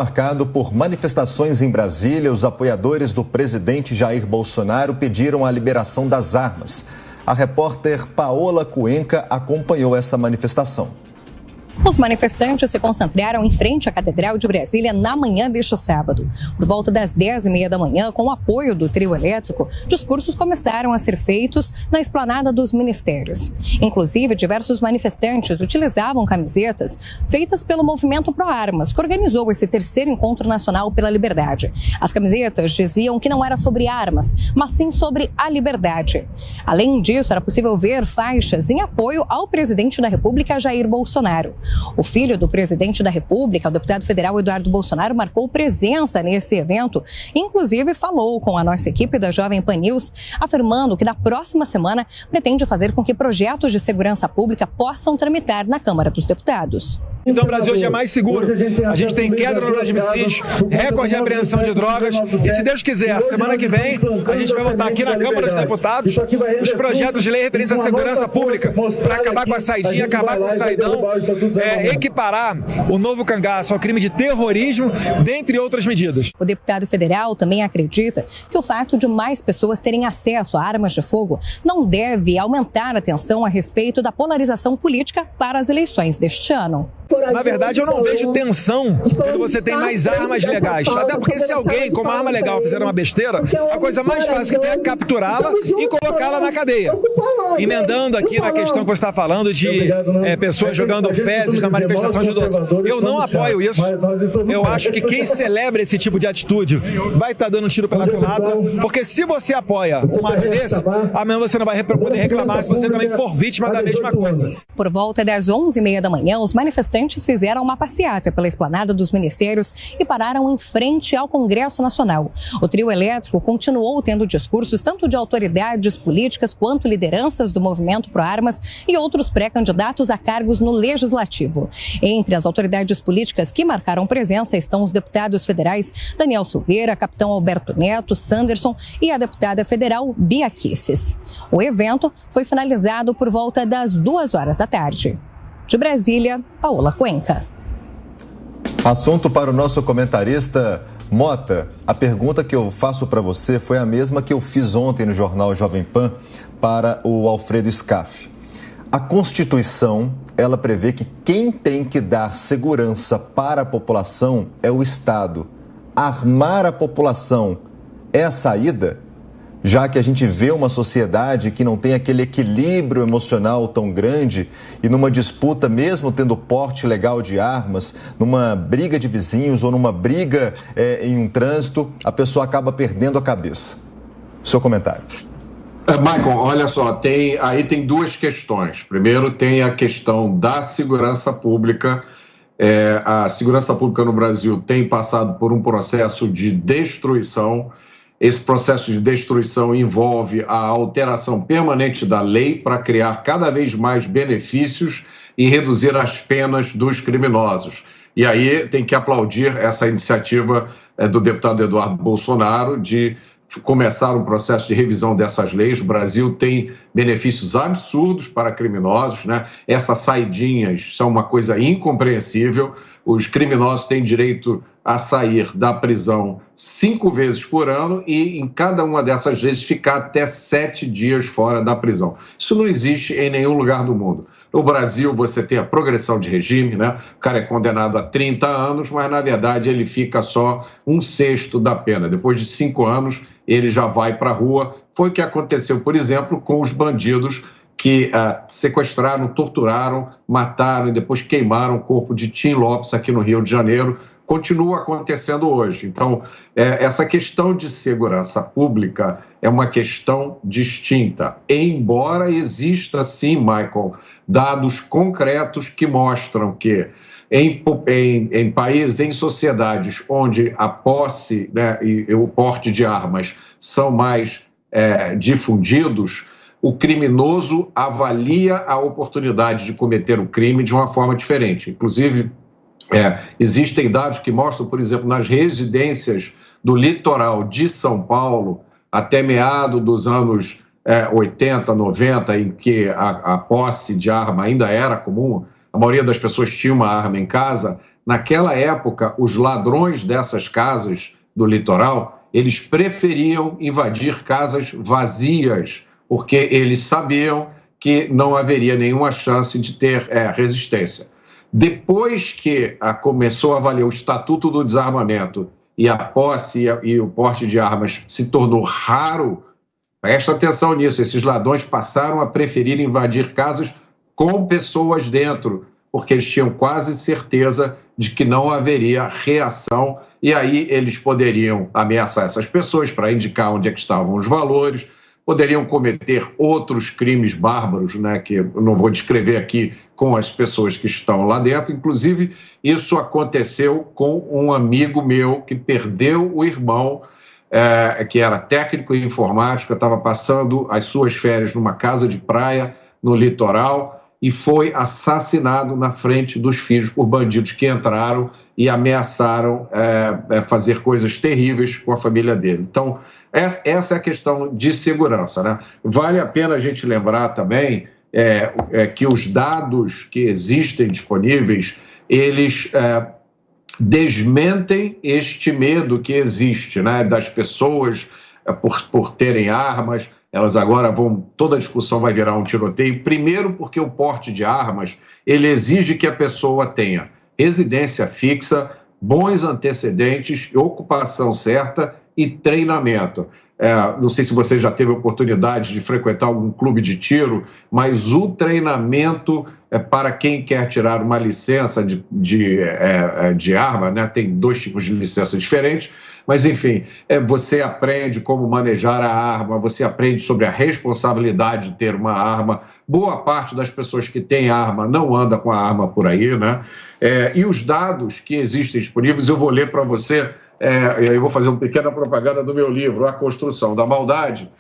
Marcado por manifestações em Brasília, os apoiadores do presidente Jair Bolsonaro pediram a liberação das armas. A repórter Paola Cuenca acompanhou essa manifestação. Os manifestantes se concentraram em frente à Catedral de Brasília na manhã deste sábado. Por volta das 10h30 da manhã, com o apoio do trio elétrico, discursos começaram a ser feitos na esplanada dos ministérios. Inclusive, diversos manifestantes utilizavam camisetas feitas pelo Movimento Pro Armas, que organizou esse terceiro Encontro Nacional pela Liberdade. As camisetas diziam que não era sobre armas, mas sim sobre a liberdade. Além disso, era possível ver faixas em apoio ao presidente da República, Jair Bolsonaro. O filho do presidente da República, o deputado federal Eduardo Bolsonaro, marcou presença nesse evento. Inclusive, falou com a nossa equipe da Jovem Pan News, afirmando que na próxima semana pretende fazer com que projetos de segurança pública possam tramitar na Câmara dos Deputados. Então o Brasil hoje é mais seguro. A gente tem queda no número de homicídios, recorde de apreensão de drogas. E se Deus quiser, semana que vem, a gente vai votar aqui na Câmara dos Deputados os projetos de lei referentes à segurança pública para acabar com a saidinha, acabar com o saidão, equiparar o novo cangaço ao crime de terrorismo, dentre outras medidas. O deputado federal também acredita que o fato de mais pessoas terem acesso a armas de fogo não deve aumentar a tensão a respeito da polarização política para as eleições deste ano. Na verdade, eu não vejo tensão quando você tem mais armas legais. Até porque se alguém com uma arma legal fizer uma besteira, a coisa mais fácil que tem é capturá-la e colocá-la na cadeia. Emendando aqui na questão que você está falando de pessoas jogando fezes na manifestação de outro. Eu não apoio isso. Eu acho que quem celebra esse tipo de atitude vai estar dando um tiro pela culatra, porque se você apoia um ato desse, amanhã você não vai poder reclamar se você também for vítima da mesma coisa. Por volta das 11h30 da manhã, os manifestantes fizeram uma passeata pela esplanada dos ministérios e pararam em frente ao Congresso Nacional. O trio elétrico continuou tendo discursos tanto de autoridades políticas quanto lideranças do Movimento Pro Armas e outros pré-candidatos a cargos no Legislativo. Entre as autoridades políticas que marcaram presença estão os deputados federais Daniel Silveira, capitão Alberto Neto, Sanderson e a deputada federal Bia Kicis. O evento foi finalizado por volta das 2h da tarde. De Brasília, Paola Cuenca. Assunto para o nosso comentarista Mota. A pergunta que eu faço para você foi a mesma que eu fiz ontem no jornal Jovem Pan para o Alfredo Scaff. A Constituição, ela prevê que quem tem que dar segurança para a população é o Estado. Armar a população é a saída? Já que a gente vê uma sociedade que não tem aquele equilíbrio emocional tão grande e numa disputa, mesmo tendo porte legal de armas, numa briga de vizinhos ou numa briga em um trânsito, a pessoa acaba perdendo a cabeça. Seu comentário. Michael, olha só, aí tem duas questões. Primeiro tem a questão da segurança pública. A segurança pública no Brasil tem passado por um processo de destruição. Esse processo de destruição envolve a alteração permanente da lei para criar cada vez mais benefícios e reduzir as penas dos criminosos. E aí tem que aplaudir essa iniciativa do deputado Eduardo Bolsonaro de começar um processo de revisão dessas leis. O Brasil tem benefícios absurdos para criminosos, né? Essas saidinhas são uma coisa incompreensível. Os criminosos têm direito a sair da prisão 5 vezes por ano e em cada uma dessas vezes ficar até 7 dias fora da prisão. Isso não existe em nenhum lugar do mundo. No Brasil, você tem a progressão de regime, né? O cara é condenado a 30 anos, mas, na verdade, ele fica só 1/6 da pena. Depois de 5 anos, ele já vai para a rua. Foi o que aconteceu, por exemplo, com os bandidos que sequestraram, torturaram, mataram e depois queimaram o corpo de Tim Lopes aqui no Rio de Janeiro. Continua acontecendo hoje. Então, essa questão de segurança pública é uma questão distinta. Embora exista, sim, Michael, dados concretos que mostram que em países, em sociedades onde a posse, né, e o porte de armas são mais difundidos, o criminoso avalia a oportunidade de cometer o crime de uma forma diferente. Inclusive, existem dados que mostram, por exemplo, nas residências do litoral de São Paulo, até meado dos anos 80, 90, em que a posse de arma ainda era comum, a maioria das pessoas tinha uma arma em casa. naquela época, os ladrões dessas casas do litoral, eles preferiam invadir casas vazias, porque eles sabiam que não haveria nenhuma chance de ter resistência. Depois que começou a valer o Estatuto do Desarmamento e a posse e o porte de armas se tornou raro, presta atenção nisso, esses ladrões passaram a preferir invadir casas com pessoas dentro, porque eles tinham quase certeza de que não haveria reação, e aí eles poderiam ameaçar essas pessoas para indicar onde é que estavam os valores, poderiam cometer outros crimes bárbaros, né, que eu não vou descrever aqui com as pessoas que estão lá dentro. Inclusive, isso aconteceu com um amigo meu que perdeu o irmão, que era técnico em informática, estava passando as suas férias numa casa de praia no litoral e foi assassinado na frente dos filhos por bandidos que entraram e ameaçaram fazer coisas terríveis com a família dele. Então, essa é a questão de segurança, né? Vale a pena a gente lembrar também que os dados que existem disponíveis, eles desmentem este medo que existe, né, das pessoas por terem armas. Elas agora toda a discussão vai virar um tiroteio, primeiro porque o porte de armas, ele exige que a pessoa tenha residência fixa, bons antecedentes, ocupação certa e treinamento. Não sei se você já teve a oportunidade de frequentar algum clube de tiro, mas o treinamento para quem quer tirar uma licença de arma, né? Tem 2 tipos de licença diferentes, mas enfim, você aprende como manejar a arma, você aprende sobre a responsabilidade de ter uma arma. Boa parte das pessoas que têm arma não anda com a arma por aí, né? E os dados que existem disponíveis, eu vou ler para você. Eu vou fazer uma pequena propaganda do meu livro, A Construção da Maldade.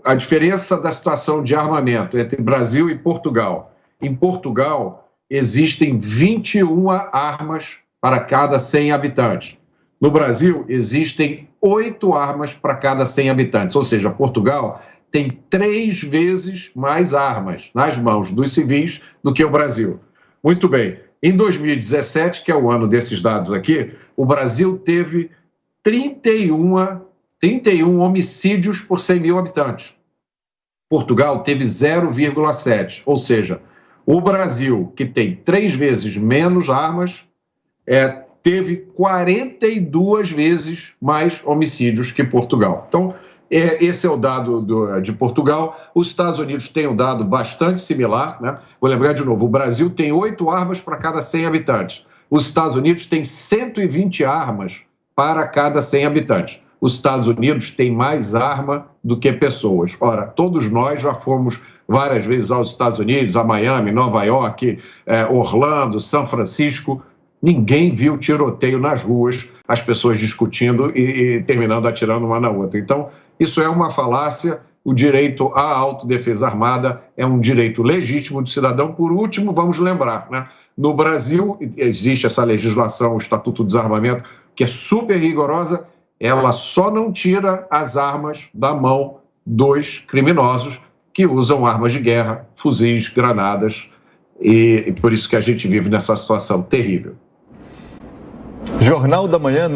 A diferença da situação de armamento entre Brasil e Portugal. Em Portugal, existem 21 armas para cada 100 habitantes. No Brasil, existem 8 armas para cada 100 habitantes. Ou seja, Portugal tem 3 vezes mais armas nas mãos dos civis do que o Brasil. Muito bem. Em 2017, que é o ano desses dados aqui, o Brasil teve 31 homicídios por 100 mil habitantes. Portugal teve 0,7. Ou seja, o Brasil, que tem 3 vezes menos armas, teve 42 vezes mais homicídios que Portugal. Então, esse é o dado de Portugal. Os Estados Unidos têm um dado bastante similar, né? Vou lembrar de novo, o Brasil tem 8 armas para cada 100 habitantes. Os Estados Unidos têm 120 armas para cada 100 habitantes. Os Estados Unidos têm mais arma do que pessoas. Ora, todos nós já fomos várias vezes aos Estados Unidos, a Miami, Nova York, Orlando, São Francisco. Ninguém viu tiroteio nas ruas, as pessoas discutindo e terminando atirando uma na outra. Então, isso é uma falácia. O direito à autodefesa armada é um direito legítimo do cidadão. Por último, vamos lembrar, né? No Brasil, existe essa legislação, o Estatuto do Desarmamento, que é super rigorosa. Ela só não tira as armas da mão dos criminosos que usam armas de guerra, fuzis, granadas, e por isso que a gente vive nessa situação terrível. Jornal da Manhã.